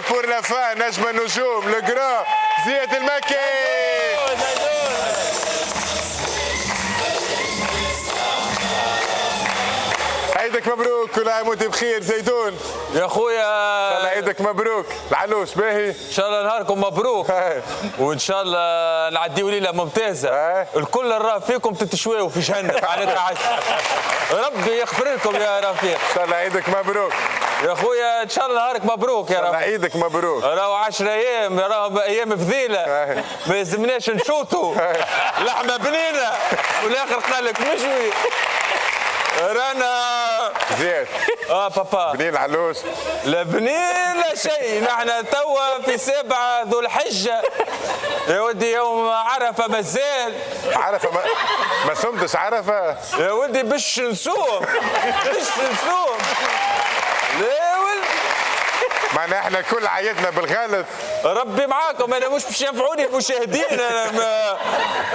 بور لا فان نجم النجوم لو جران زياد المكي. عيدك مبروك، كل عام وانت بخير زيدون يا خويا. ان شاء الله عيدك مبروك. العلوش باهي؟ ان شاء الله نهاركم مبروك وان شاء الله نعديوا ليله ممتازه. الكل راه فيكم تتشويوا في جهنم على عشاء. ربي يغفر لكم يا رفيق. ان شاء الله عيدك مبروك يا خويا. ان شاء الله نهارك مبروك يا رب. عيدك مبروك. راهو 10 ايام، راهو ايام فضيله ما يلزمناش نشوطوا لحمه بنينه والاخر قال لك مشوي. رانا زياد بابا بنين العلوش؟ لا بنين لا شيء، نحن توا في 7 ذو الحجه يا ودي، يوم عرفه مازال. عرفه ما صمتش عرفه يا ودي باش نصوم لا ولدي. معنا احنا كل عيدنا بالغلط. ربي معاكم، انا مش باش ينفعوني المشاهدين. انا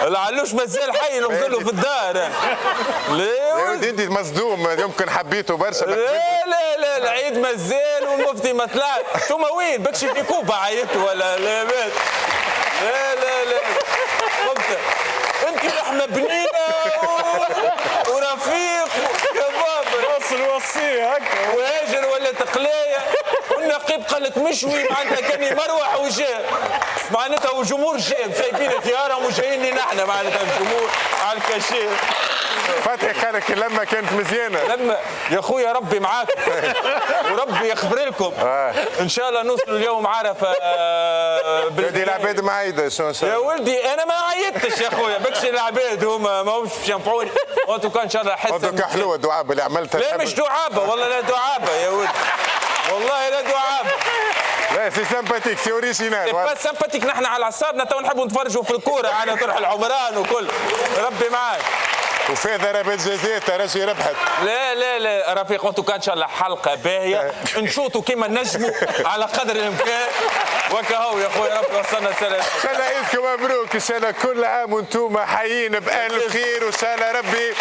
العلوش مازال حي نفضلوا في الدار. يا ولدي انت مصدوم، يمكن حبيته برشا. لا العيد مازال والمفتي ما طلعش. ثم وين بكش في كوبا عيطوا ولا لا بات؟ لا فهمت انت لحمه بنينه ورفيق يا بابا. وصي هكا وهاجر ولا تقليه والنقيب قال لك مشوي معناتها كاني مروح وجاء معناتها والجمهور جاء سايبين خيارهم وجايين لنا احنا معناتها الجمهور على الكاشير. فتحي قال لك لما كانت مزيانه. لما يا خويا ربي معاكم وربي يغفر لكم. ان شاء الله نوصلوا اليوم عرفه. ولدي العباد معايده شو يا ولدي انا ما عيطتش يا خويا، بكش العباد هما ماهمش باش ينفعوني. وانتو كان ان شاء الله حس انتو حلوه الدعابه اللي عملتها. لا مش دعابه والله، لا دعابه يا ولدي والله لا دعابه. لا سي سامباتيك سي اوريجينال. سي با سامباتيك، نحن على اعصابنا تو نحبوا نتفرجوا في الكوره. انا تروح العمران وكل. ربي معاك. وفي ضربات جزاء ترجي ربحت. لا رفيق، انتو كان ان شاء الله حلقه باهيه نشوطوا كيما نجموا على قدر الامكان. وكهو يا خويا ربي وصلنا سلام. ان شاء الله عيدكم مبروك، ان شاء الله كل عام وانتم حيين بالف خير، وان شاء الله ربي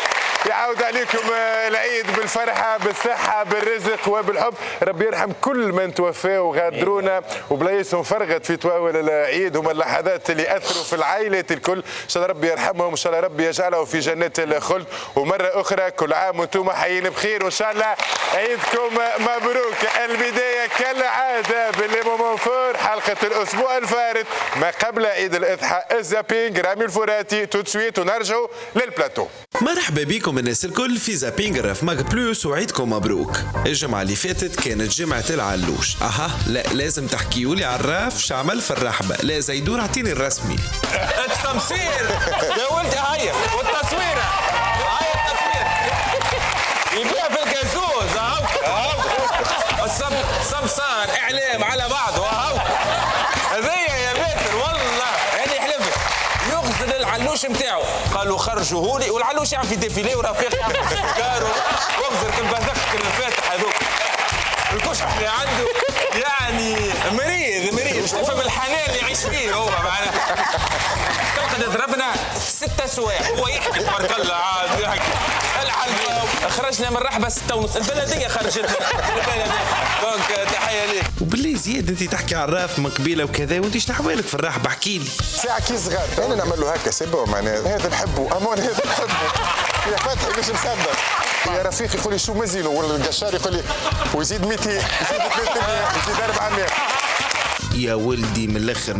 يعاود عليكم العيد بالفرحه بالصحه بالرزق وبالحب. ربي يرحم كل من توفى وغادرونا وبلايصهم فرغت في تواول العيد. هم اللحظات اللي اثروا في العائلات الكل. ان شاء الله ربي يرحمهم، ان شاء الله ربي يجعله في جنات الخلد. ومره اخرى كل عام وانتم حيين بخير، وان شاء الله عيدكم مبروك. البدايه كالعاده باللي مومون فور، حلقه الاسبوع الفارط ما قبل عيد الاضحى. الزابينج رامي الفراتي تو تسويت ونرجعوا للبلاتو. مرحبا بكم الناس الكل في زابينغ راف ماك بلوس، وعيدكم مبروك. الجمعة اللي فاتت كانت جمعة العلوش. لا لازم تحكيولي على الراف شعمل في الرحبة. لا زيدون اعطيني الرسمي. التمثيل يا ولدي هيا، والتصويرة هيا التصوير يبيع في الجازوز. اهو السمسار اعلام على بعضه. اهو هذيا يا باتر والله هذه حلفت يغزل العلوش نتاعو. قالوا خرجوه لي، والعلوش يعمل في ديفيلي ورفيق يعمل في سكر وغزر كالبذخ كالفاتح هذوك الكشح اللي عنده. يعني مريض مش تفهم الحنان اللي يعيش فيه هو معناها. تلقى ضربنا 6 سوايع هو يحكي تبارك الله عاد يحكي. خرجنا من الرحبه 6:30 البلديه خرجتنا. دونك تحيه ليك. وباللي زياد انت تحكي على الراف من قبيله وكذا وانت شنو احوالك في الرحبة؟ احكي لي. ساعة كي صغار انا نعمل له هكا سيبو معناها هذا نحبه امون هذا نحبه. يا فتحي مش مصدق. يا رفيق يقول لي شو مزينه، ولا القشار يقول لي ويزيد 200 يزيد 300 يزيد 400. يا ولدي من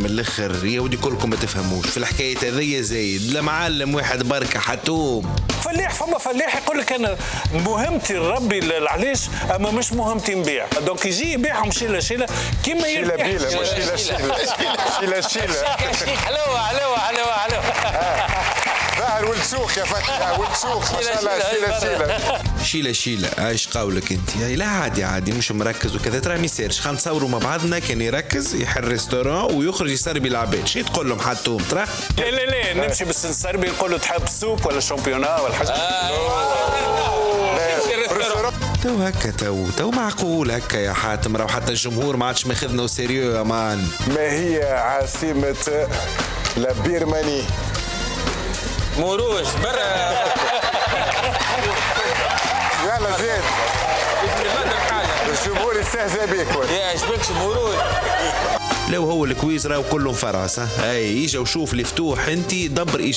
الاخر يا ولدي كلكم ما تفهموش في الحكايه هذيا. زايد لا معلم واحد بركه حتوم فلاح. فما فلاح يقول لك انا مهمتي نربي العليش اما مش مهمتي نبيع. دونك يجي يبيعهم شيله كيما شيله بيله مش شيله. حلوه ظاهر ولد سوق يا فتحي، ولد سوق ما شاء الله. شيله عايش قولك انت. لا عادي مش مركز وكذا. ترى ما يصيرش. خلينا نصوروا مع بعضنا. كان يركز يحل ريستوران ويخرج يسربي العباد. شي تقول لهم حتوم ترى؟ لا نمشي بس نسربي نقول له تحب سوب ولا شامبيونا ولا حاجه. تو هكا تو معقول هكا يا حاتم. راهو حتى الجمهور ما عادش ماخذنا سيريو يا مان. ما هي عاصمة لبيرماني؟ موروش برا. يلا زيد الجمهور يستهزأ بك. يا ايش بكش موروش لو هو الكويز راهو كله مفرعس. اي اجا وشوف لي فتوح انت دبر اجابة